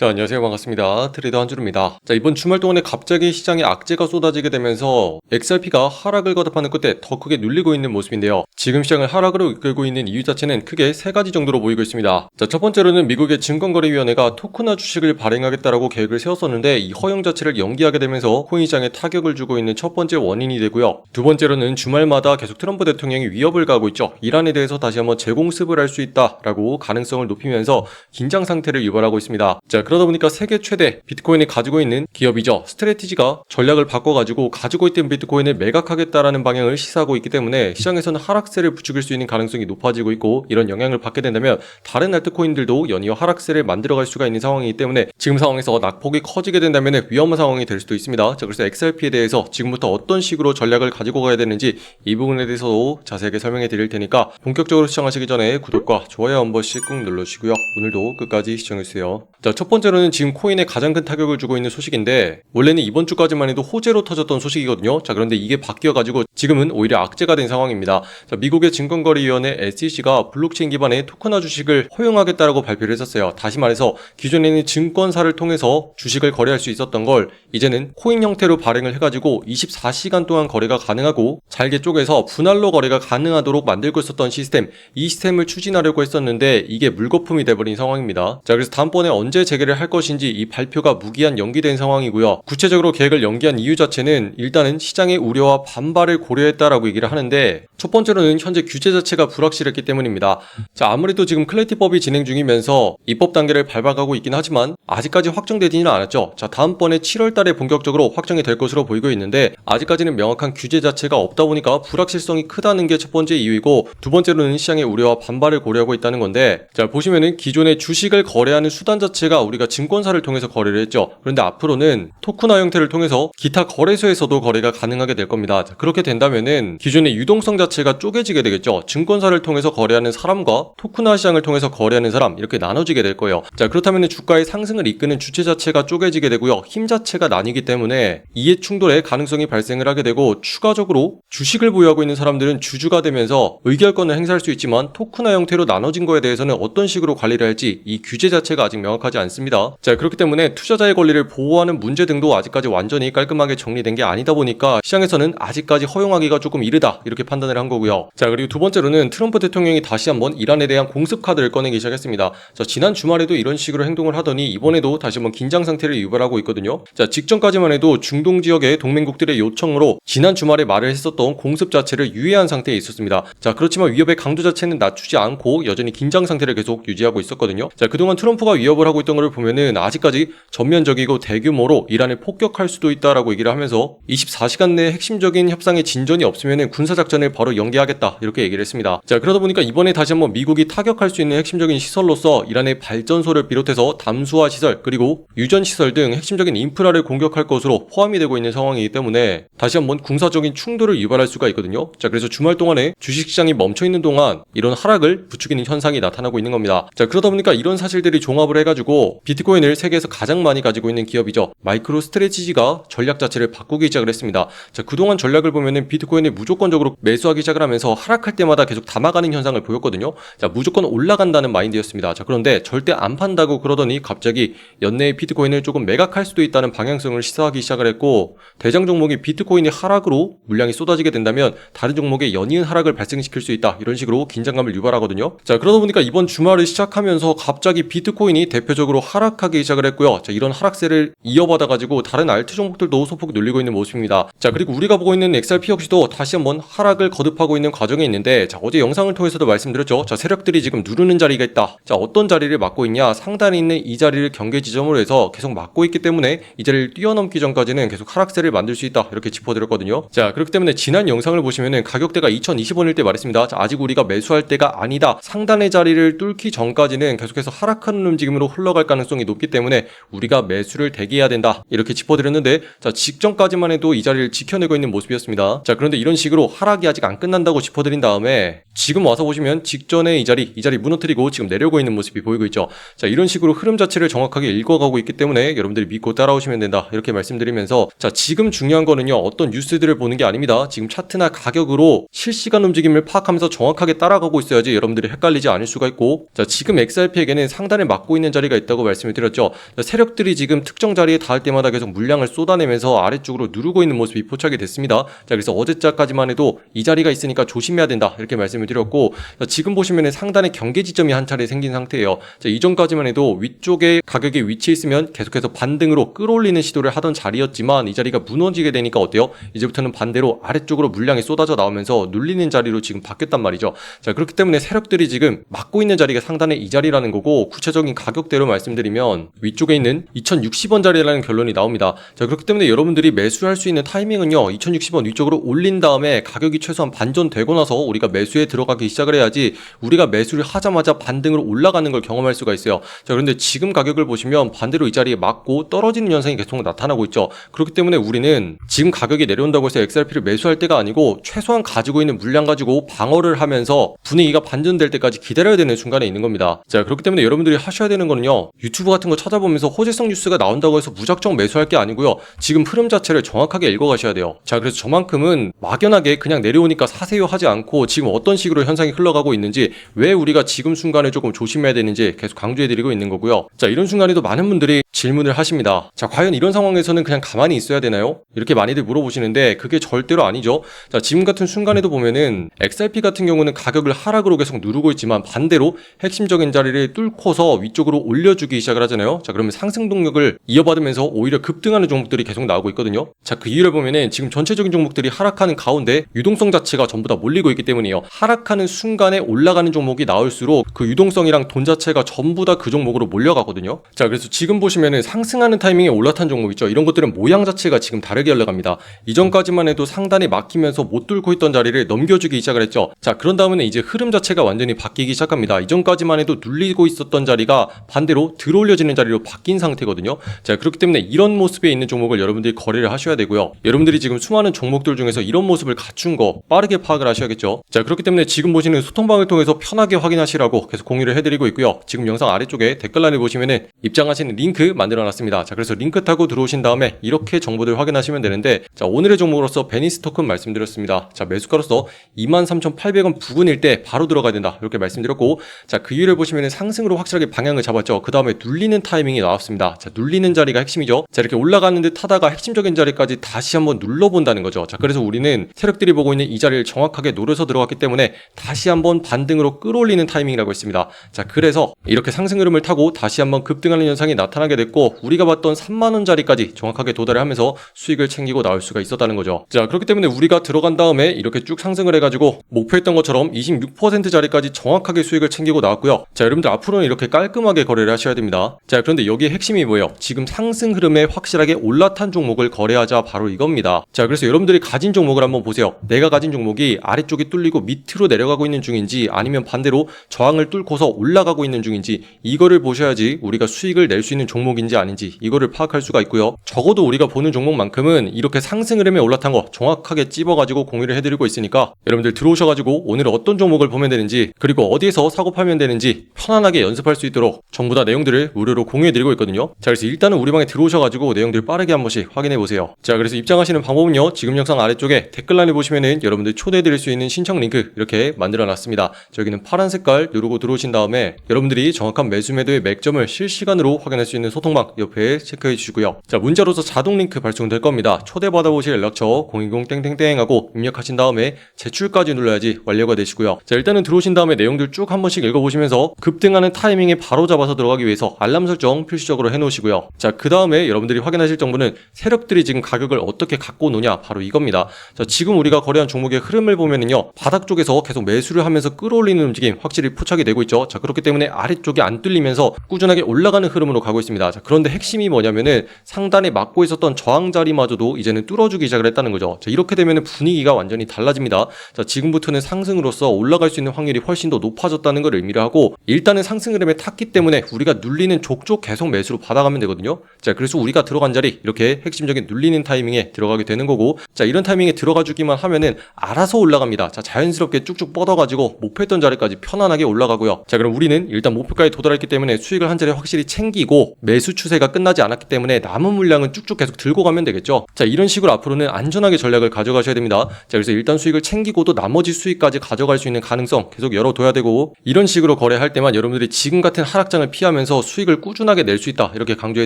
자, 안녕하세요. 반갑습니다. 트레이더 한주루입니다. 자, 이번 주말 동안에 갑자기 시장에 악재가 쏟아지게 되면서 XRP가 하락을 거듭하는 끝에 더 크게 눌리고 있는 모습인데요. 지금 시장을 하락으로 이끌고 있는 이유 자체는 크게 세 가지 정도로 보이고 있습니다. 자, 첫 번째로는 미국의 증권거래위원회가 토큰화 주식을 발행하겠다라고 계획을 세웠었는데 이 허용 자체를 연기하게 되면서 코인 시장에 타격을 주고 있는 첫 번째 원인이 되고요. 두 번째로는 주말마다 계속 트럼프 대통령이 위협을 가하고 있죠. 이란에 대해서 다시 한번 재공습을 할 수 있다라고 가능성을 높이면서 긴장 상태를 유발하고 있습니다. 자, 그러다 보니까 세계 최대 비트코인을 가지고 있는 기업이죠. 스트래티지가 전략을 바꿔가지고 가지고 있던 비트코인을 매각하겠다라는 방향을 시사하고 있기 때문에 시장에서는 하락세를 부추길 수 있는 가능성이 높아지고 있고, 이런 영향을 받게 된다면 다른 알트코인들도 연이어 하락세를 만들어갈 수가 있는 상황이기 때문에 지금 상황에서 낙폭이 커지게 된다면 위험한 상황이 될 수도 있습니다. 자, 그래서 XRP에 대해서 지금부터 어떤 식으로 전략을 가지고 가야 되는지 이 부분에 대해서도 자세하게 설명해 드릴 테니까 본격적으로 시청하시기 전에 구독과 좋아요 한 번씩 꾹 눌러주시고요. 오늘도 끝까지 시청해주세요. 자, 첫 번째로는 지금 코인에 가장 큰 타격을 주고 있는 소식인데, 원래는 이번 주까지만 해도 호재로 터졌던 소식이거든요. 자, 그런데 이게 바뀌어가지고 지금은 오히려 악재가 된 상황입니다. 자, 미국의 증권거래위원회 SEC가 블록체인 기반의 토큰화 주식을 허용하겠다라고 발표를 했었어요. 다시 말해서 기존에는 증권사를 통해서 주식을 거래할 수 있었던 걸 이제는 코인 형태로 발행을 해가지고 24시간 동안 거래가 가능하고 잘게 쪼개서 분할로 거래가 가능하도록 만들고 있었던 시스템, 이 시스템을 추진하려고 했었는데 이게 물거품이 돼버린 상황입니다. 자, 그래서 다음번에 언제 재개를 할 것인지 이 발표가 무기한 연기된 상황이고요. 구체적으로 계획을 연기한 이유 자체는 일단은 시장의 우려와 반발을 고려했다라고 얘기를 하는데, 첫 번째로는 현재 규제 자체가 불확실했기 때문입니다. 자, 아무래도 지금 클래리티법이 진행 중이면서 입법 단계를 밟아가고 있긴 하지만 아직까지 확정되지는 않았죠. 자, 다음번에 7월 달에 본격적으로 확정이 될 것으로 보이고 있는데 아직까지는 명확한 규제 자체가 없다 보니까 불확실성이 크다는 게 첫 번째 이유이고, 두 번째로는 시장의 우려와 반발을 고려하고 있다는 건데, 자, 보시면은 기존의 주식을 거래하는 수단 자체가 우리가 증권사를 통해서 거래를 했죠. 그런데 앞으로는 토큰화 형태를 통해서 기타 거래소에서도 거래가 가능하게 될 겁니다. 자, 그렇게 된다면은 기존의 유동성 자체가 쪼개지게 되겠죠. 증권사를 통해서 거래하는 사람과 토큰화 시장을 통해서 거래하는 사람, 이렇게 나눠지게 될 거예요. 자, 그렇다면 주가의 상승을 이끄는 주체 자체가 쪼개지게 되고요. 힘 자체가 나뉘기 때문에 이해 충돌의 가능성이 발생을 하게 되고, 추가적으로 주식을 보유하고 있는 사람들은 주주가 되면서 의결권을 행사할 수 있지만 토큰화 형태로 나눠진 거에 대해서는 어떤 식으로 관리를 할지 이 규제 자체가 아직 명확하지 않습니다. 자, 그렇기 때문에 투자자의 권리를 보호하는 문제 등도 아직까지 완전히 깔끔하게 정리된 게 아니다 보니까 시장에서는 아직까지 허용하기가 조금 이르다, 이렇게 판단을 한 거고요. 자, 그리고 두 번째로는 트럼프 대통령이 다시 한번 이란에 대한 공습 카드를 꺼내기 시작했습니다. 자, 지난 주말에도 이런 식으로 행동을 하더니 이번에도 다시 한번 긴장 상태를 유발하고 있거든요. 자, 직전까지만 해도 중동 지역의 동맹국들의 요청으로 지난 주말에 말을 했었던 공습 자체를 유예한 상태에 있었습니다. 자, 그렇지만 위협의 강도 자체는 낮추지 않고 여전히 긴장 상태를 계속 유지하고 있었거든요. 자, 그동안 트럼프가 위협을 하고 있던 걸 보면은 아직까지 전면적이고 대규모로 이란을 폭격할 수도 있다라고 얘기를 하면서 24시간 내에 핵심적인 협상에 진전이 없으면은 군사작전을 바로 연기하겠다, 이렇게 얘기를 했습니다. 자, 그러다 보니까 이번에 다시 한번 미국이 타격할 수 있는 핵심적인 시설로서 이란의 발전소를 비롯해서 담수화 시설 그리고 유전 시설 등 핵심적인 인프라를 공격할 것으로 포함이 되고 있는 상황이기 때문에 다시 한번 군사적인 충돌을 유발할 수가 있거든요. 자, 그래서 주말 동안에 주식시장이 멈춰있는 동안 이런 하락을 부추기는 현상이 나타나고 있는 겁니다. 자, 그러다 보니까 이런 사실들이 종합을 해가지고 비트코인을 세계에서 가장 많이 가지고 있는 기업이죠. 마이크로 스트레티지가 전략 자체를 바꾸기 시작을 했습니다. 자, 그동안 전략을 보면은 비트코인을 무조건적으로 매수하기 시작을 하면서 하락할 때마다 계속 담아가는 현상을 보였거든요. 자, 무조건 올라간다는 마인드였습니다. 자, 그런데 절대 안 판다고 그러더니 갑자기 연내에 비트코인을 조금 매각할 수도 있다는 방향성을 시사하기 시작을 했고, 대장 종목이 비트코인이 하락으로 물량이 쏟아지게 된다면 다른 종목에 연이은 하락을 발생시킬 수 있다, 이런 식으로 긴장감을 유발하거든요. 자, 그러다 보니까 이번 주말을 시작하면서 갑자기 비트코인이 대표적으로 하락하기 시작을 했고요. 자, 이런 하락세를 이어받아가지고 다른 알트 종목들도 소폭 눌리고 있는 모습입니다. 자, 그리고 우리가 보고 있는 XRP 역시도 다시 한번 하락을 거듭하고 있는 과정에 있는데, 자, 어제 영상을 통해서도 말씀드렸죠. 자, 세력들이 지금 누르는 자리가 있다. 자, 어떤 자리를 막고 있냐, 상단에 있는 이 자리를 경계 지점으로 해서 계속 막고 있기 때문에 이 자리를 뛰어넘기 전까지는 계속 하락세를 만들 수 있다, 이렇게 짚어드렸거든요. 자, 그렇기 때문에 지난 영상을 보시면은 가격대가 2020원일 때 말했습니다. 자, 아직 우리가 매수할 때가 아니다, 상단의 자리를 뚫기 전까지는 계속해서 하락하는 움직임으로 흘러갈 가능성이 높기 때문에 우리가 매수를 대기해야 된다, 이렇게 짚어드렸는데, 자, 직전까지만 해도 이 자리를 지켜내고 있는 모습이었습니다. 자, 그런데 이런 식으로 하락이 아직 안 끝난다고 짚어드린 다음에 지금 와서 보시면 직전에 이 자리 무너뜨리고 지금 내려오고 있는 모습이 보이고 있죠. 자, 이런 식으로 흐름 자체를 정확하게 읽어가고 있기 때문에 여러분들이 믿고 따라오시면 된다, 이렇게 말씀드리면서, 자, 지금 중요한 거는요, 어떤 뉴스들을 보는 게 아닙니다. 지금 차트나 가격으로 실시간 움직임을 파악하면서 정확하게 따라가고 있어야지 여러분들이 헷갈리지 않을 수가 있고, 자, 지금 XRP에게는 상단을 막고 있는 자리가 있다고 말씀을 드렸죠. 세력들이 지금 특정 자리에 닿을 때마다 계속 물량을 쏟아내면서 아래쪽으로 누르고 있는 모습이 포착이 됐습니다. 자, 그래서 어제자까지만 해도 이 자리가 있으니까 조심해야 된다 이렇게 말씀을 드렸고, 지금 보시면은 상단에 경계 지점이 한 차례 생긴 상태예요. 자, 이전까지만 해도 위쪽에 가격이 위치해 있으면 계속해서 반등으로 끌어올리는 시도를 하던 자리였지만 이 자리가 무너지게 되니까 어때요? 이제부터는 반대로 아래쪽으로 물량이 쏟아져 나오면서 눌리는 자리로 지금 바뀌었단 말이죠. 자, 그렇기 때문에 세력들이 지금 막고 있는 자리가 상단에 이 자리라는 거고, 구체적인 가격대로 말씀드리면 위쪽에 있는 2060원 자리라는 결론이 나옵니다. 자, 그렇기 때문에 여러분들이 매수할 수 있는 타이밍은요, 2060원 위쪽으로 올린 다음에 가격이 최소한 반전되고 나서 우리가 매수에 들어가기 시작을 해야지, 우리가 매수를 하자마자 반등으로 올라가는 걸 경험할 수가 있어요. 자, 그런데 지금 가격을 보시면 반대로 이 자리에 맞고 떨어지는 현상이 계속 나타나고 있죠. 그렇기 때문에 우리는 지금 가격이 내려온다고 해서 XRP를 매수할 때가 아니고 최소한 가지고 있는 물량 가지고 방어를 하면서 분위기가 반전될 때까지 기다려야 되는 순간에 있는 겁니다. 자, 그렇기 때문에 여러분들이 하셔야 되는 거는요, 유튜브 같은 거 찾아보면서 호재성 뉴스가 나온다고 해서 무작정 매수할 게 아니고요, 지금 흐름 자체를 정확하게 읽어가셔야 돼요. 자, 그래서 저만큼은 막연하게 그냥 내려오니까 사세요 하지 않고 지금 어떤 식으로 현상이 흘러가고 있는지, 왜 우리가 지금 순간에 조금 조심해야 되는지 계속 강조해드리고 있는 거고요. 자, 이런 순간에도 많은 분들이 질문을 하십니다. 자, 과연 이런 상황에서는 그냥 가만히 있어야 되나요? 이렇게 많이들 물어보시는데 그게 절대로 아니죠. 자, 지금 같은 순간에도 보면은 XRP 같은 경우는 가격을 하락으로 계속 누르고 있지만 반대로 핵심적인 자리를 뚫고서 위쪽으로 올려주기 시작을 하잖아요. 자, 그러면 상승 동력을 이어받으면서 오히려 급등하는 종목들이 계속 나오고 있거든요. 자, 그 이유를 보면은 지금 전체적인 종목들이 하락하는 가운데 유동성 자체가 전부 다 몰리고 있기 때문이에요. 하락하는 순간에 올라가는 종목이 나올수록 그 유동성이랑 돈 자체가 전부 다 그 종목으로 몰려가거든요. 자, 그래서 지금 보시면은 상승하는 타이밍에 올라탄 종목 있죠. 이런 것들은 모양 자체가 지금 다르게 흘러갑니다. 이전까지만 해도 상단에 막히면서 못 뚫고 있던 자리를 넘겨주기 시작을 했죠. 자, 그런 다음에 이제 흐름 자체가 완전히 바뀌기 시작합니다. 이전까지만 해도 눌리고 있었던 자리가 반대로 들어올려지는 자리로 바뀐 상태거든요. 자, 그렇기 때문에 이런 모습에 있는 종목을 여러분들이 거래를 하셔야 되고요. 여러분들이 지금 수많은 종목들 중에서 이런 모습을 갖춘 거 빠르게 파악을 하셔야겠죠. 자, 그렇기 때문에 지금 보시는 소통방을 통해서 편하게 확인하시라고 계속 공유를 해드리고 있고요. 지금 영상 아래쪽에 댓글란에 보시면은 입장하시는 링크 만들어놨습니다. 자, 그래서 링크 타고 들어오신 다음에 이렇게 정보들 확인하시면 되는데, 자, 오늘의 종목으로서 베니스 토큰 말씀드렸습니다. 자, 매수가로서 23,800원 부근일 때 바로 들어가야 된다 이렇게 말씀드렸고, 자, 그 이유를 보시면은 상승으로 확실하게 방향을 잡았죠. 그 다음에 눌리는 타이밍이 나왔습니다. 자, 눌리는 자리가 핵심이죠. 자, 이렇게 올라가는 듯 하다가 핵심적인 자리까지 다시 한번 눌러본다는 거죠. 자, 그래서 우리는 세력들이 보고 있는 이 자리를 정확하게 노려서 들어갔기 때문에 다시 한번 반등으로 끌어올리는 타이밍이라고 했습니다. 자, 그래서 이렇게 상승 흐름을 타고 다시 한번 급등하는 현상이 나타나게 됐고, 우리가 봤던 3만원짜리까지 정확하게 도달을 하면서 수익을 챙기고 나올 수가 있었다는 거죠. 자, 그렇기 때문에 우리가 들어간 다음에 이렇게 쭉 상승을 해가지고 목표했던 것처럼 26% 자리까지 정확하게 수익을 챙기고 나왔고요. 자, 여러분들 앞으로는 이렇게 깔끔하게 거래를 하셔야 됩니다. 자, 그런데 여기에 핵심이 뭐예요? 지금 상승 흐름에 확실하게 올라탄 종목을 거래하자, 바로 이겁니다. 자, 그래서 여러분들이 가진 종목을 한번 보세요. 내가 가진 종목이 아래쪽이 뚫리고 밑으로 내려가고 있는 중인지, 아니면 반대로 저항을 뚫고서 올라가고 있는 중인지, 이거를 보셔야지 우리가 수익을 낼 수 있는 종목인지 아닌지 이거를 파악할 수가 있고요. 적어도 우리가 보는 종목만큼은 이렇게 상승 흐름에 올라탄 거 정확하게 찝어가지고 공유를 해드리고 있으니까, 여러분들 들어오셔가지고 오늘 어떤 종목을 보면 되는지, 그리고 어디에서 사고 팔면 되는지 편안하게 연습할 수 있도록 전부 다 내용들을 무료로 공유해드리고 있거든요. 자, 그래서 일단은 우리 방에 들어오셔가지고 내용들 빠르게 한 번씩 확인해보세요. 자, 그래서 입장하시는 방법은요, 지금 영상 아래쪽에 댓글란에 보시면은 여러분들 초대해드릴 수 있는 신청 링크 이렇게 만들어놨습니다. 저기는 파란 색깔 누르고 들어오신 다음에 여러분들이 정확한 매수 매도의 맥점을 실시간으로 확인할 수 있는 소통방 옆에 체크해 주시고요. 자, 문자로서 자동 링크 발송될 겁니다. 초대받아보실 연락처 010 하고 입력하신 다음에 제출까지 눌러야지 완료가 되시고요. 자, 일단은 들어오신 다음에 내용들 쭉 한 번씩 읽어보시면서 급등하는 타이밍에 바로 잡아서 들어가기 위해서 알람 설정 필수적으로 해놓으시고요. 자, 그 다음에 여러분들이 확인하실 정보는 세력들이 지금 가격을 어떻게 갖고 노냐, 바로 이겁니다. 자, 지금 우리가 거래한 종목의 흐름을 보면은요, 바닥 쪽에서 계속 매수를 하면서 끌어올리는 움직임 확실히 포착이 되고 있죠. 자, 그렇기 때문에 아래쪽이 안 뚫리면서 꾸준하게 올라가는 흐름으로 가고 있습니다. 자, 그런데 핵심이 뭐냐면은 상단에 막고 있었던 저항 자리마저도 이제는 뚫어주기 시작을 했다는 거죠. 자, 이렇게 되면은 분위기가 완전히 달라집니다. 자, 지금부터는 상승으로서 올라갈 수 있는 확률이 훨씬 더 높아졌다는 걸 의미를 하고, 일단은 상승 흐름에 탔기 때문에 우리가 눌리는 족족 계속 매수로 받아가면 되거든요. 자, 그래서 우리가 들어간 자리 이렇게 핵심적인 눌리는 타이밍에 들어가게 되는 거고, 자, 이런 타이밍에 들어가 주기만 하면은 알아서 올라갑니다. 자, 자연스럽게 쭉쭉 뻗어가지고 목표했던 자리까지 편안하게 올라가고요. 자, 그럼 우리는 일단 목표까지 도달했기 때문에 수익을 한 자리 확실히 챙기고 매수 매수 추세가 끝나지 않았기 때문에 남은 물량은 쭉쭉 계속 들고 가면 되겠죠. 자, 이런 식으로 앞으로는 안전하게 전략을 가져가셔야 됩니다. 자, 그래서 일단 수익을 챙기고도 나머지 수익까지 가져갈 수 있는 가능성 계속 열어둬야 되고, 이런 식으로 거래할 때만 여러분들이 지금 같은 하락장을 피하면서 수익을 꾸준하게 낼 수 있다, 이렇게 강조해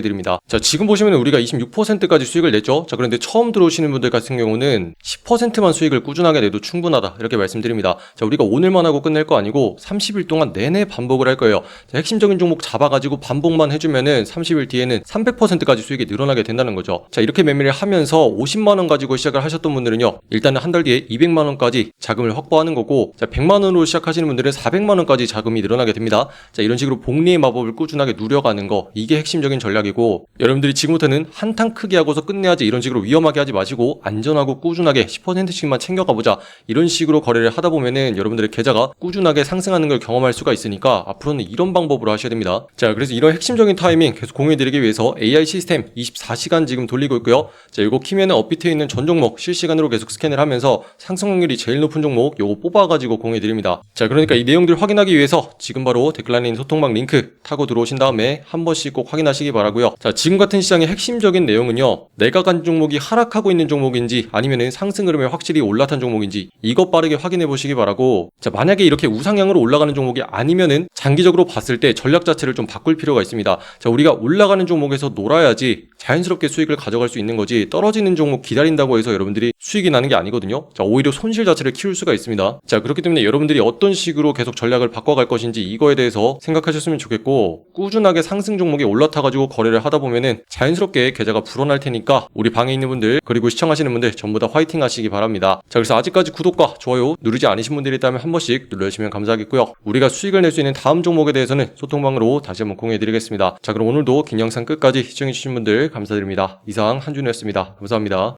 드립니다. 자, 지금 보시면 우리가 26%까지 수익을 냈죠. 자, 그런데 처음 들어오시는 분들 같은 경우는 10%만 수익을 꾸준하게 내도 충분하다, 이렇게 말씀드립니다. 자, 우리가 오늘만 하고 끝낼 거 아니고 30일 동안 내내 반복을 할 거예요. 자, 핵심적인 종목 잡아가지고 반복만 해주면은 30일 뒤에는 300%까지 수익이 늘어나게 된다는 거죠. 자, 이렇게 매매를 하면서 50만원 가지고 시작을 하셨던 분들은요, 일단은 한 달 뒤에 200만원까지 자금을 확보하는 거고, 자, 100만원으로 시작하시는 분들은 400만원까지 자금이 늘어나게 됩니다. 자, 이런 식으로 복리의 마법을 꾸준하게 누려가는 거, 이게 핵심적인 전략이고, 여러분들이 지금부터는 한탕 크게 하고서 끝내야지, 이런 식으로 위험하게 하지 마시고 안전하고 꾸준하게 10%씩만 챙겨가 보자, 이런 식으로 거래를 하다 보면은 여러분들의 계좌가 꾸준하게 상승하는 걸 경험할 수가 있으니까 앞으로는 이런 방법으로 하셔야 됩니다. 자, 그래서 이런 핵심적인 타이밍 계속 공유해드리기 위해서 AI 시스템 24시간 지금 돌리고 있고요. 자, 이거 키면은 업비트에 있는 전 종목 실시간으로 계속 스캔을 하면서 상승 확률이 제일 높은 종목 요거 뽑아가지고 공유해드립니다. 자, 그러니까 이 내용들 확인하기 위해서 지금 바로 댓글란에 있는 소통방 링크 타고 들어오신 다음에 한 번씩 꼭 확인하시기 바라고요. 자, 지금 같은 시장의 핵심적인 내용은요, 내가 간 종목이 하락하고 있는 종목인지 아니면은 상승 흐름에 확실히 올라탄 종목인지 이것 빠르게 확인해 보시기 바라고, 자, 만약에 이렇게 우상향으로 올라가는 종목이 아니면은 장기적으로 봤을 때 전략 자체를 좀 바꿀 필요가 있습니다. 자, 우리가 올라가는 종목에서 놀아야지 자연스럽게 수익을 가져갈 수 있는 거지, 떨어지는 종목 기다린다고 해서 여러분들이 수익이 나는 게 아니거든요. 자, 오히려 손실 자체를 키울 수가 있습니다. 자, 그렇기 때문에 여러분들이 어떤 식으로 계속 전략을 바꿔갈 것인지 이거에 대해서 생각하셨으면 좋겠고, 꾸준하게 상승 종목이 올라타가지고 거래를 하다 보면은 자연스럽게 계좌가 불어날 테니까 우리 방에 있는 분들 그리고 시청하시는 분들 전부 다 화이팅 하시기 바랍니다. 자, 그래서 아직까지 구독과 좋아요 누르지 않으신 분들이 있다면 한 번씩 눌러주시면 감사하겠고요. 우리가 수익을 낼 수 있는 다음 종목에 대해서는 소통방으로 다시 한번 공유해드리겠습니다. 자, 그럼 오늘도 긴 영상 끝까지 시청해주신 분들 감사드립니다. 이상 한준이었습니다. 감사합니다.